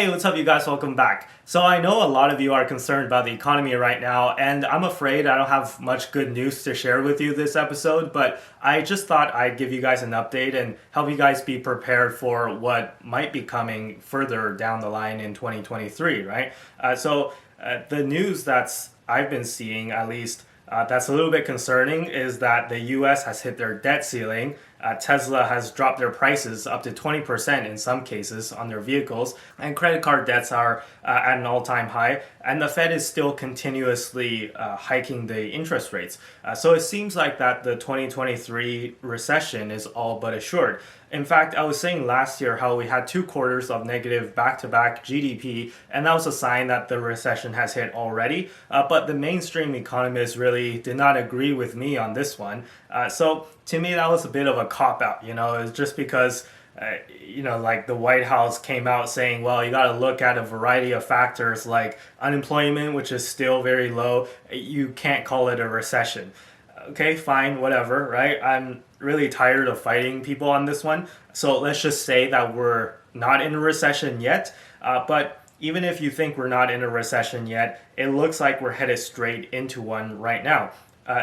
Hey, what's up, you guys? Welcome back. So, I know a lot of you are concerned about the economy right now, and I'm afraid I don't have much good news to share with you this episode, but I just thought I'd give you guys an update and help you guys be prepared for what might be coming further down the line in 2023, right? The news that's I've been seeing, at least, that's a little bit concerning is that the US has hit their debt ceiling. Tesla has dropped their prices up to 20% in some cases on their vehicles, and credit card debts are at an all time high, and the Fed is still continuously hiking the interest rates. So it seems like that the 2023 recession is all but assured. In fact, I was saying last year how we had 2 quarters of negative back-to-back GDP, and that was a sign that the recession has hit already. But the mainstream economists really did not agree with me on this one. So to me, that was a bit of a cop-out. It's just because like the White House came out saying, well, you got to look at a variety of factors like unemployment, which is still very low. You can't call it a recession. Okay, fine, whatever, right? I'm really tired of fighting people on this one. So let's just say that we're not in a recession yet. But even if you think we're not in a recession yet, it looks like we're headed straight into one right now.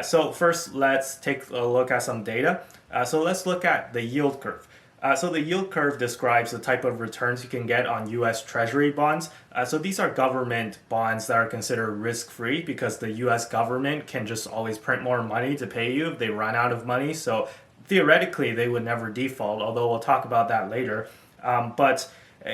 So first, let's take a look at some data. So let's look at the yield curve. So the yield curve describes the type of returns you can get on US Treasury bonds. So these are government bonds that are considered risk-free because the US government can just always print more money to pay you if they run out of money. So theoretically, they would never default, although we'll talk about that later. But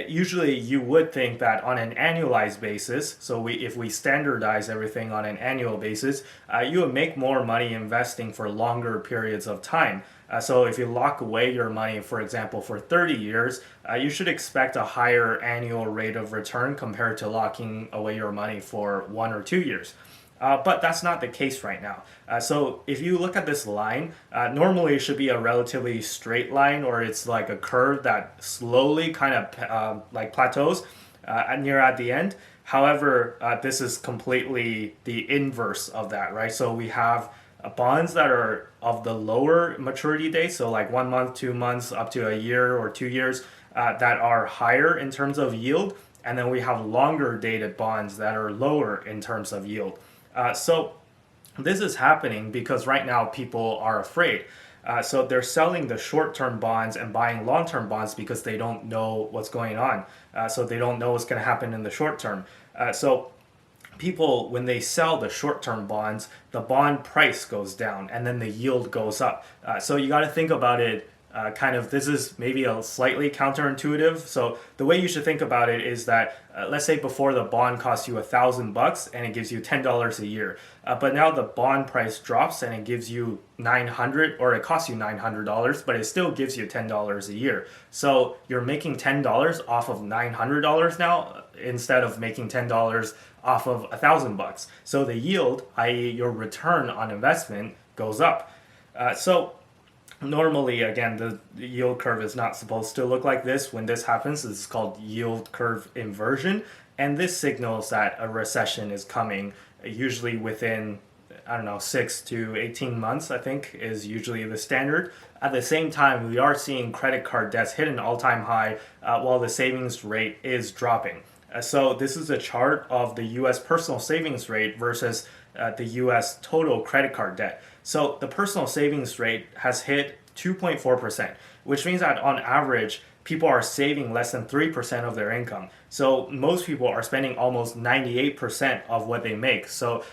usually you would think that on an annualized basis, so if we standardize everything on an annual basis, you would make more money investing for longer periods of time. So if you lock away your money, for example, for 30 years, you should expect a higher annual rate of return compared to locking away your money for 1 or 2 years. But that's not the case right now. So if you look at this line, normally it should be a relatively straight line, or it's like a curve that slowly kind of like plateaus near at the end. However, this is completely the inverse of that, right? So we have bonds that are of the lower maturity date, so like 1 month, 2 months, up to a year or 2 years, that are higher in terms of yield. And then we have longer dated bonds that are lower in terms of yield. So this is happening because right now people are afraid. So they're selling the short-term bonds and buying long-term bonds because they don't know what's going on. So they don't know what's going to happen in the short term. So people, when they sell the short-term bonds, the bond price goes down and then the yield goes up. So you got to think about it this is maybe a slightly counterintuitive. So the way you should think about it is that let's say before the bond costs you $1,000 and it gives you $10 a year, but now the bond price drops and it gives you $900, or it costs you $900, but it still gives you $10 a year. So you're making $10 off of $900 now instead of making $10 off of $1,000. So the yield, i.e., your return on investment, goes up. Normally, again, the yield curve is not supposed to look like this. When this happens, this is called yield curve inversion. And this signals that a recession is coming, usually within, 6 to 18 months, I think, is usually the standard. At the same time, we are seeing credit card debts hit an all-time high while the savings rate is dropping. So this is a chart of the U.S. personal savings rate versus the U.S. total credit card debt. So the personal savings rate has hit 2.4%, which means that on average, people are saving less than 3% of their income. So most people are spending almost 98% of what they make. So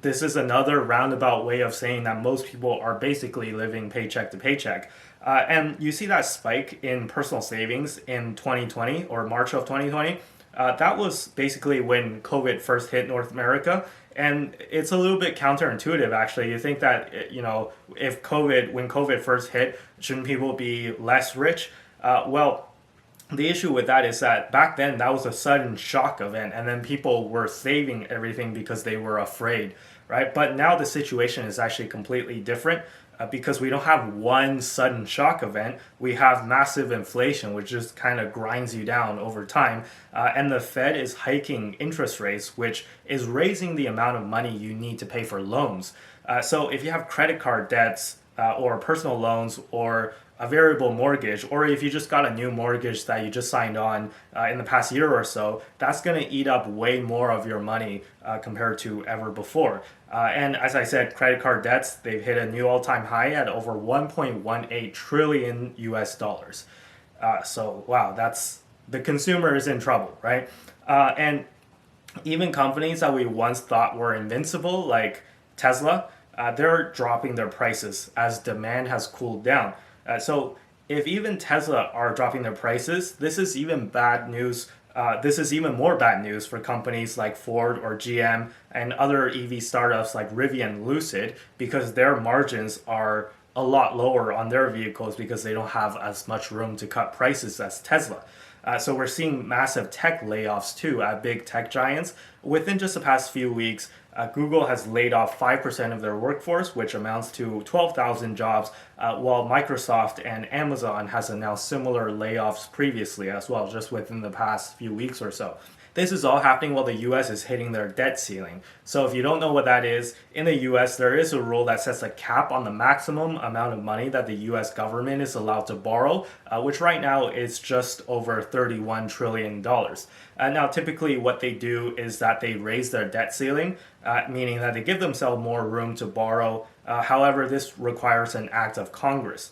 this is another roundabout way of saying that most people are basically living paycheck to paycheck. And you see that spike in personal savings in 2020 or March of 2020. That was basically when COVID first hit North America. And it's a little bit counterintuitive, actually. You think that, when COVID first hit, shouldn't people be less rich? Well, the issue with that is that back then that was a sudden shock event, and then people were saving everything because they were afraid, right? But now the situation is actually completely different. Because we don't have one sudden shock event, we have massive inflation, which just kind of grinds you down over time. And the Fed is hiking interest rates, which is raising the amount of money you need to pay for loans. So if you have credit card debts or personal loans or a variable mortgage, or if you just got a new mortgage that you just signed on in the past year or so, that's going to eat up way more of your money compared to ever before. And as I said, credit card debts, they've hit a new all-time high at over 1.18 trillion US dollars. So wow, that's the consumer is in trouble, right? And even companies that we once thought were invincible, like Tesla, they're dropping their prices as demand has cooled down. So if even Tesla are dropping their prices, this is even bad news. This is even more bad news for companies like Ford or GM and other EV startups like Rivian and Lucid, because their margins are a lot lower on their vehicles because they don't have as much room to cut prices as Tesla. So we're seeing massive tech layoffs too at big tech giants. Within just the past few weeks, Google has laid off 5% of their workforce, which amounts to 12,000 jobs, while Microsoft and Amazon has announced similar layoffs previously as well, just within the past few weeks or so. This is all happening while the US is hitting their debt ceiling. So if you don't know what that is, in the US there is a rule that sets a cap on the maximum amount of money that the US government is allowed to borrow, which right now is just over $31 trillion. Now typically what they do is that they raise their debt ceiling, meaning that they give themselves more room to borrow. However, this requires an act of Congress.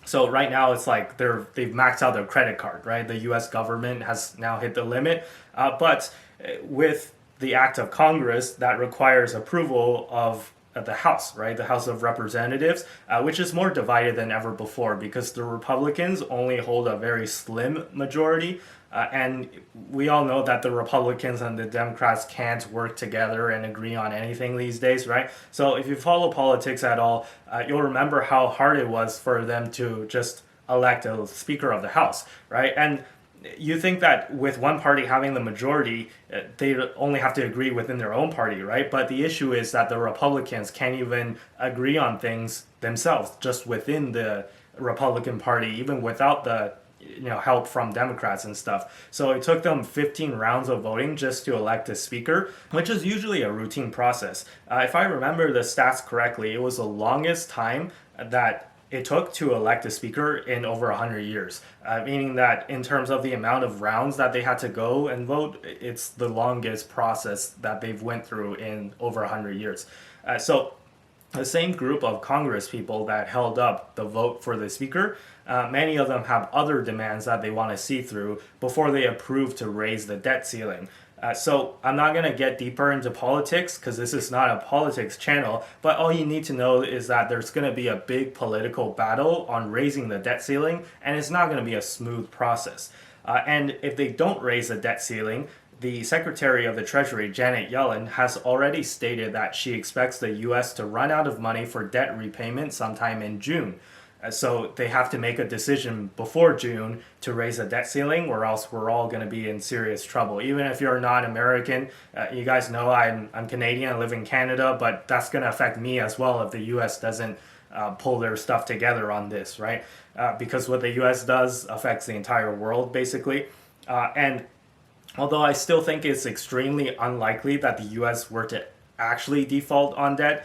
So right now it's like they've maxed out their credit card, right? The U.S. government has now hit the limit, but with the act of Congress, that requires approval of the House, right? The House of Representatives, which is more divided than ever before because the Republicans only hold a very slim majority. And we all know that the Republicans and the Democrats can't work together and agree on anything these days, right? So if you follow politics at all, you'll remember how hard it was for them to just elect a Speaker of the House, right? And you think that with one party having the majority, they only have to agree within their own party, right? But the issue is that the Republicans can't even agree on things themselves, just within the Republican Party, even without the help from Democrats and stuff. So it took them 15 rounds of voting just to elect a speaker, which is usually a routine process. If I remember the stats correctly, it was the longest time that it took to elect a speaker in over 100 years, meaning that in terms of the amount of rounds that they had to go and vote, it's the longest process that they've went through in over 100 years. So the same group of Congress people that held up the vote for the speaker, many of them have other demands that they want to see through before they approve to raise the debt ceiling. So I'm not going to get deeper into politics because this is not a politics channel, but all you need to know is that there's going to be a big political battle on raising the debt ceiling, and it's not going to be a smooth process. And if they don't raise the debt ceiling, the Secretary of the Treasury, Janet Yellen, has already stated that she expects the U.S. to run out of money for debt repayment sometime in June. So they have to make a decision before June to raise the debt ceiling, or else we're all going to be in serious trouble. Even if you're not American, you guys know I'm Canadian, I live in Canada, but that's going to affect me as well if the U.S. doesn't pull their stuff together on this, right? Because what the U.S. does affects the entire world, basically. And although I still think it's extremely unlikely that the U.S. were to actually default on debt,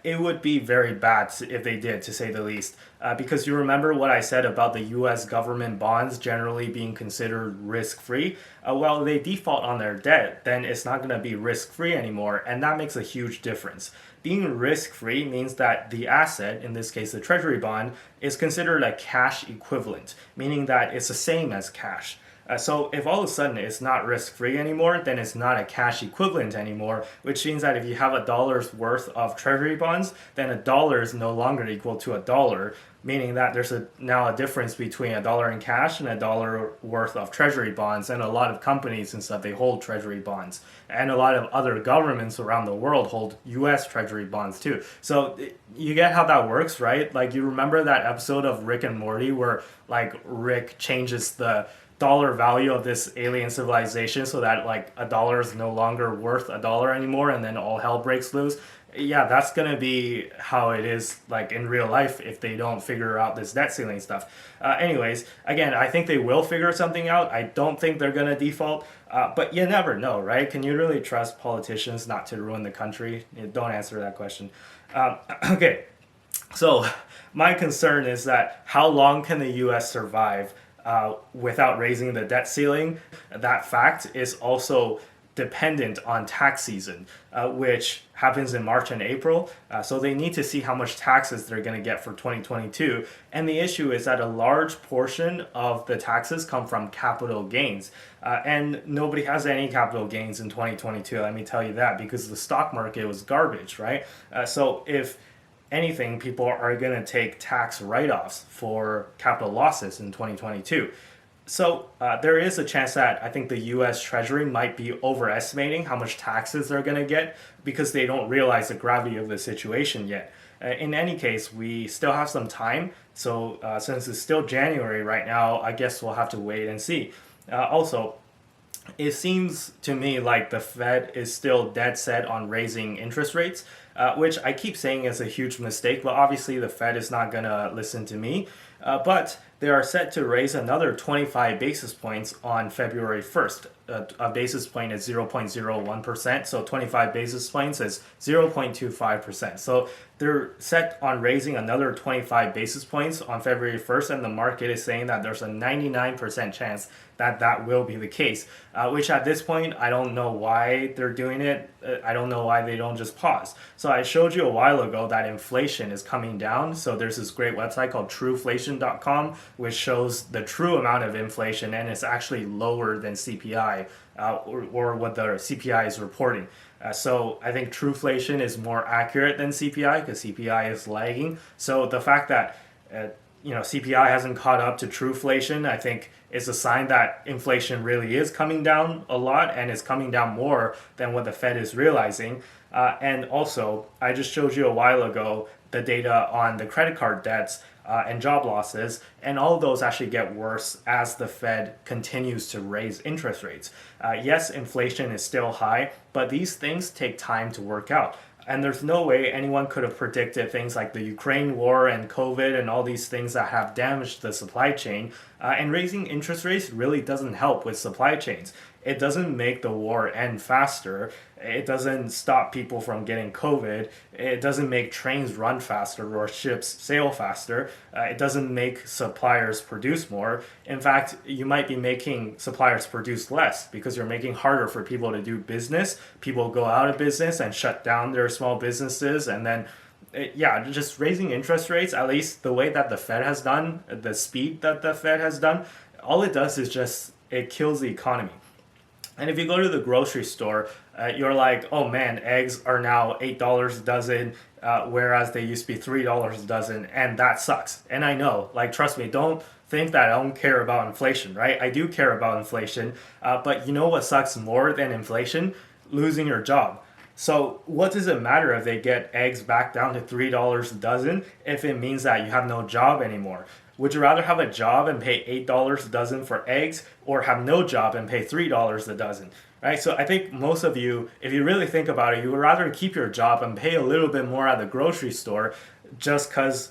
it would be very bad if they did, to say the least. Because you remember what I said about the U.S. government bonds generally being considered risk-free? Well, they default on their debt, then it's not going to be risk-free anymore, and that makes a huge difference. Being risk-free means that the asset, in this case the treasury bond, is considered a cash equivalent, meaning that it's the same as cash. So if all of a sudden it's not risk-free anymore, then it's not a cash equivalent anymore, which means that if you have $1 worth of treasury bonds, then $1 is no longer equal to $1, meaning that there's now a difference between $1 in cash and $1 worth of treasury bonds. And a lot of companies and stuff, they hold treasury bonds. And a lot of other governments around the world hold US treasury bonds too. So you get how that works, right? Like, you remember that episode of Rick and Morty where like Rick changes the dollar value of this alien civilization so that like $1 is no longer worth $1 anymore, and then all hell breaks loose. Yeah, that's gonna be how it is like in real life if they don't figure out this debt ceiling stuff. Anyways, again, I think they will figure something out. I don't think they're gonna default, but you never know, right? Can you really trust politicians not to ruin the country? Don't answer that question. Okay. So my concern is that how long can the U.S. survive without raising the debt ceiling? That fact is also dependent on tax season, which happens in March and April. So they need to see how much taxes they're going to get for 2022. And the issue is that a large portion of the taxes come from capital gains. And nobody has any capital gains in 2022, let me tell you that, because the stock market was garbage, right? So if anything, people are going to take tax write-offs for capital losses in 2022. So there is a chance that I think the U.S. Treasury might be overestimating how much taxes they're going to get because they don't realize the gravity of the situation yet. In any case, we still have some time. So since it's still January right now, I guess we'll have to wait and see. Also, it seems to me like the Fed is still dead set on raising interest rates, which I keep saying is a huge mistake, but obviously the Fed is not going to listen to me. But they are set to raise another 25 basis points on February 1st. A basis point is 0.01%, so 25 basis points is 0.25%. So they're set on raising another 25 basis points on February 1st, and the market is saying that there's a 99% chance that that will be the case, which at this point, I don't know why they're doing it. I don't know why they don't just pause. So I showed you a while ago that inflation is coming down. So there's this great website called trueflation.com, which shows the true amount of inflation, and it's actually lower than CPI or what the CPI is reporting. So I think Trueflation is more accurate than CPI because CPI is lagging. So the fact that CPI hasn't caught up to Trueflation, I think is a sign that inflation really is coming down a lot, and it's coming down more than what the Fed is realizing. And also, I just showed you a while ago the data on the credit card debts and job losses, and all of those actually get worse as the Fed continues to raise interest rates. Yes, inflation is still high, but these things take time to work out. And there's no way anyone could have predicted things like the Ukraine war and COVID and all these things that have damaged the supply chain. And raising interest rates really doesn't help with supply chains. It doesn't make the war end faster. It doesn't stop people from getting COVID. It doesn't make trains run faster or ships sail faster. It doesn't make suppliers produce more. In fact, you might be making suppliers produce less because you're making harder for people to do business. People go out of business and shut down their small businesses, and then just raising interest rates, at least the way that the Fed has done, the speed that the Fed has done, all it does is just, it kills the economy. And if you go to the grocery store, you're like, oh man, eggs are now $8 a dozen, whereas they used to be $3 a dozen, and that sucks. And I know, like, trust me, don't think that I don't care about inflation, right? I do care about inflation, but you know what sucks more than inflation? Losing your job. So what does it matter if they get eggs back down to $3 a dozen if it means that you have no job anymore? Would you rather have a job and pay $8 a dozen for eggs, or have no job and pay $3 a dozen? Right? So I think most of you, if you really think about it, you would rather keep your job and pay a little bit more at the grocery store just because,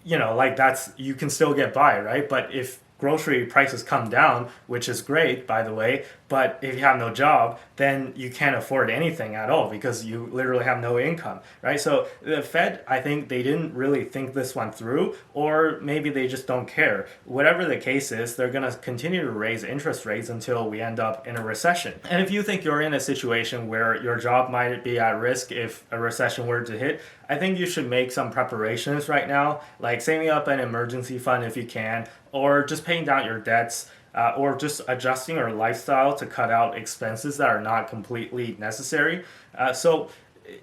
that's, you can still get by, right? But if grocery prices come down, which is great, by the way, but if you have no job, then you can't afford anything at all because you literally have no income, right? So the Fed, I think they didn't really think this one through, or maybe they just don't care. Whatever the case is, they're going to continue to raise interest rates until we end up in a recession. And if you think you're in a situation where your job might be at risk if a recession were to hit, I think you should make some preparations right now, like saving up an emergency fund if you can, or just paying down your debts, or just adjusting your lifestyle to cut out expenses that are not completely necessary.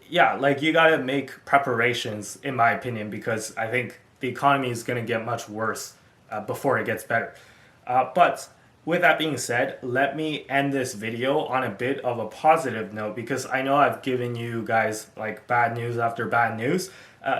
You gotta make preparations, in my opinion, because I think the economy is gonna get much worse before it gets better. But with that being said, let me end this video on a bit of a positive note, because I know I've given you guys like bad news after bad news.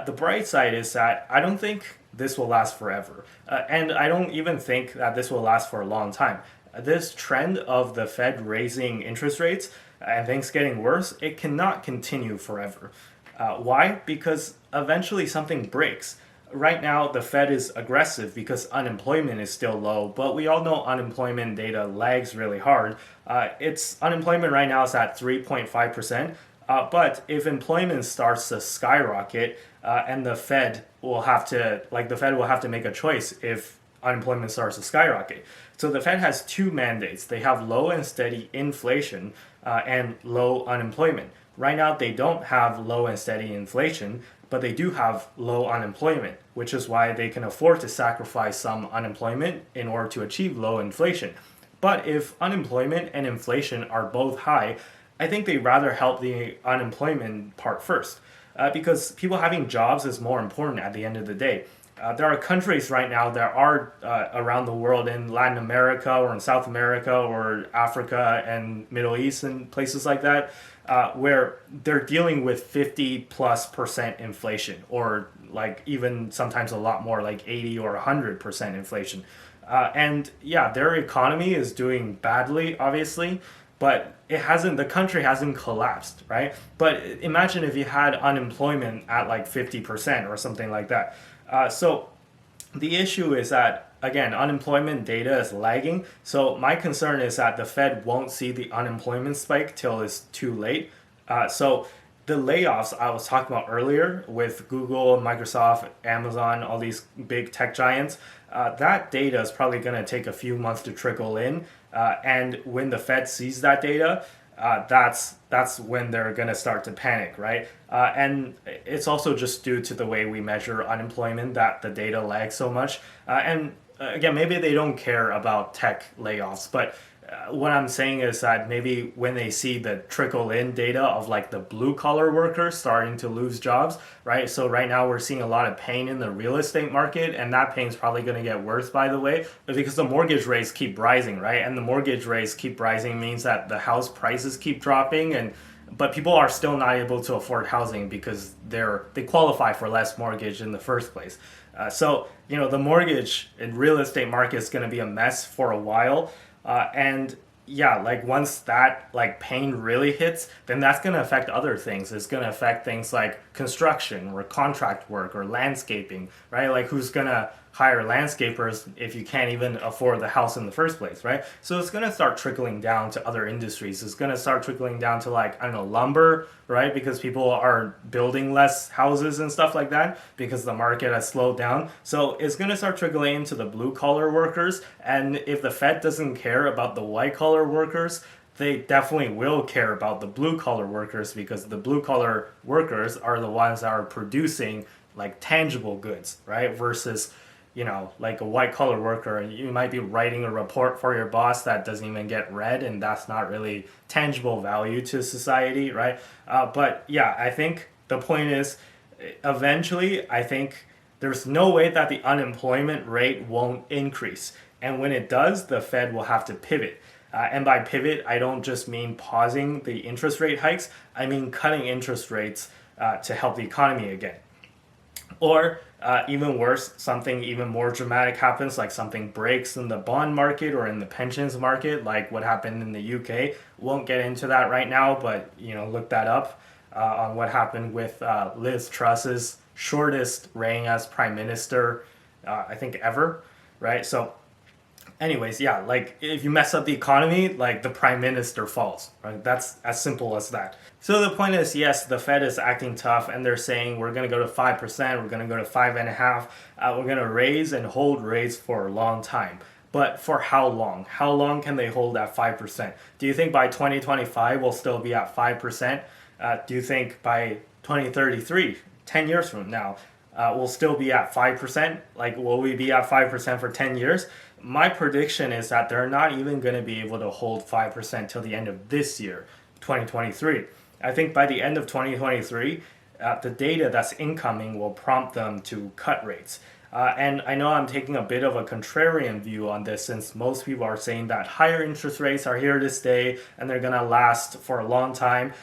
The bright side is that I don't think this will last forever. And I don't even think that this will last for a long time. This trend of the Fed raising interest rates and things getting worse, it cannot continue forever. Why? Because eventually something breaks. Right now, the Fed is aggressive because unemployment is still low, but we all know unemployment data lags really hard. Unemployment right now is at 3.5%. But if employment starts to skyrocket and the Fed will have to, like, the Fed will have to make a choice if unemployment starts to skyrocket. So the Fed has two mandates. They have low and steady inflation and low unemployment. Right now, they don't have low and steady inflation, but they do have low unemployment, which is why they can afford to sacrifice some unemployment in order to achieve low inflation. But if unemployment and inflation are both high, I think they rather help the unemployment part first, because people having jobs is more important at the end of the day. There are countries right now that are around the world in Latin America or in South America or Africa and Middle East and places like that, where they're dealing with 50+% inflation, or like even sometimes a lot more, like 80 or 100% inflation. And yeah, their economy is doing badly, obviously, but the country hasn't collapsed, right? But imagine if you had unemployment at like 50% or something like that. So the issue is that, again, unemployment data is lagging. So my concern is that the Fed won't see the unemployment spike till it's too late. So the layoffs I was talking about earlier with Google, Microsoft, Amazon, all these big tech giants, that data is probably going to take a few months to trickle in. And when the Fed sees that data, that's when they're going to start to panic, right? And it's also just due to the way we measure unemployment that the data lags so much. And again, maybe they don't care about tech layoffs, but what I'm saying is that maybe when they see the trickle in data of like the blue collar workers starting to lose jobs, right? So right now we're seeing a lot of pain in the real estate market, and that pain is probably going to get worse, by the way, because the mortgage rates keep rising, right? And the mortgage rates keep rising means that the house prices keep dropping, but people are still not able to afford housing because they qualify for less mortgage in the first place. So the mortgage and real estate market is going to be a mess for a while. And yeah, like once that like pain really hits, then that's going to affect other things. It's going to affect things like construction or contract work or landscaping, right? Like who's going to hire landscapers if you can't even afford the house in the first place, right? So it's going to start trickling down to other industries. It's going to start trickling down to like, I don't know, lumber, right? Because people are building less houses and stuff like that because the market has slowed down. So it's going to start trickling into the blue collar workers. And if the Fed doesn't care about the white collar workers, they definitely will care about the blue collar workers, because the blue collar workers are the ones that are producing like tangible goods, right? Versus like a white collar worker, you might be writing a report for your boss that doesn't even get read, and that's not really tangible value to society, right? But yeah, I think the point is, eventually, I think there's no way that the unemployment rate won't increase. And when it does, the Fed will have to pivot. And by pivot, I don't just mean pausing the interest rate hikes, I mean cutting interest rates to help the economy again. Or even worse, something even more dramatic happens, like something breaks in the bond market or in the pensions market, like what happened in the UK. Won't get into that right now, but look that up on what happened with Liz Truss's shortest reign as prime minister, I think ever, right? So anyways, yeah, like if you mess up the economy, like the prime minister falls, right? That's as simple as that. So the point is, yes, the Fed is acting tough, and they're saying we're going to go to 5%, we're going to go to 5.5%, we're going to raise and hold rates for a long time. But for how long? How long can they hold at 5%? Do you think by 2025 we'll still be at 5%? Do you think by 2033, 10 years from now, we'll still be at 5%? Like, will we be at 5% for 10 years? My prediction is that they're not even going to be able to hold 5% till the end of this year, 2023. I think by the end of 2023, the data that's incoming will prompt them to cut rates. And I know I'm taking a bit of a contrarian view on this, since most people are saying that higher interest rates are here to stay and they're going to last for a long time.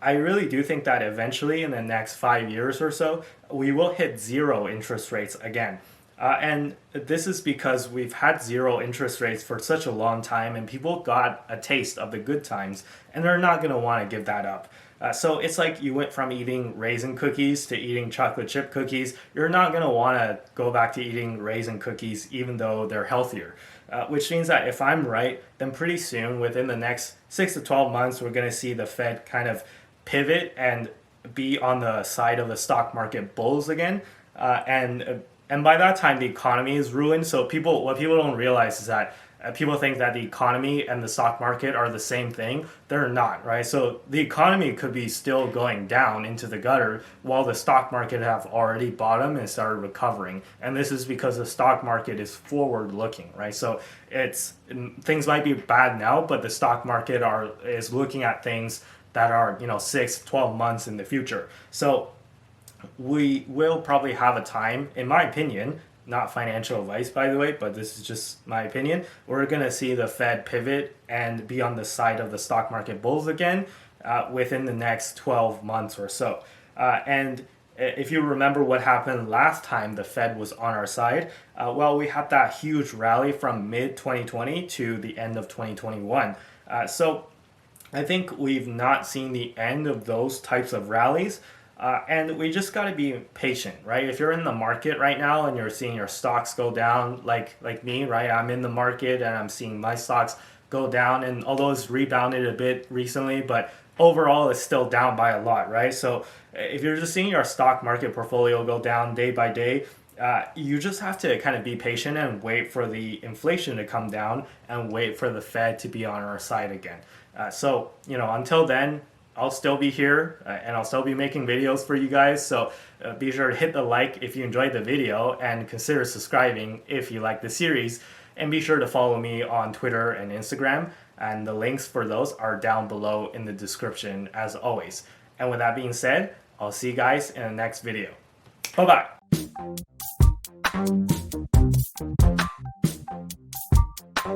I really do think that eventually in the next 5 years or so, we will hit zero interest rates again. And this is because we've had zero interest rates for such a long time, and people got a taste of the good times, and they're not going to want to give that up. So it's like you went from eating raisin cookies to eating chocolate chip cookies. You're not going to want to go back to eating raisin cookies even though they're healthier. Which means that if I'm right, then pretty soon, within the next 6 to 12 months, we're going to see the Fed kind of pivot and be on the side of the stock market bulls again. And by that time the economy is ruined. So what people don't realize is that people think that the economy and the stock market are the same thing. They're not, right? So the economy could be still going down into the gutter while the stock market have already bottomed and started recovering. And this is because the stock market is forward looking, right? So it's things might be bad now, but the stock market is looking at things that are 6-12 months in the future. So we will probably have a time, in my opinion, not financial advice by the way, but this is just my opinion, we're going to see the Fed pivot and be on the side of the stock market bulls again within the next 12 months or so. And if you remember what happened last time the Fed was on our side, well, we had that huge rally from mid 2020 to the end of 2021. So I think we've not seen the end of those types of rallies. And we just got to be patient, right? If you're in the market right now and you're seeing your stocks go down, like me, right? I'm in the market and I'm seeing my stocks go down. And although it's rebounded a bit recently, but overall it's still down by a lot, right? So if you're just seeing your stock market portfolio go down day by day, you just have to kind of be patient and wait for the inflation to come down and wait for the Fed to be on our side again. So until then, I'll still be here and I'll still be making videos for you guys. So be sure to hit the like if you enjoyed the video and consider subscribing if you like the series. And be sure to follow me on Twitter and Instagram. And the links for those are down below in the description as always. And with that being said, I'll see you guys in the next video. Bye-bye.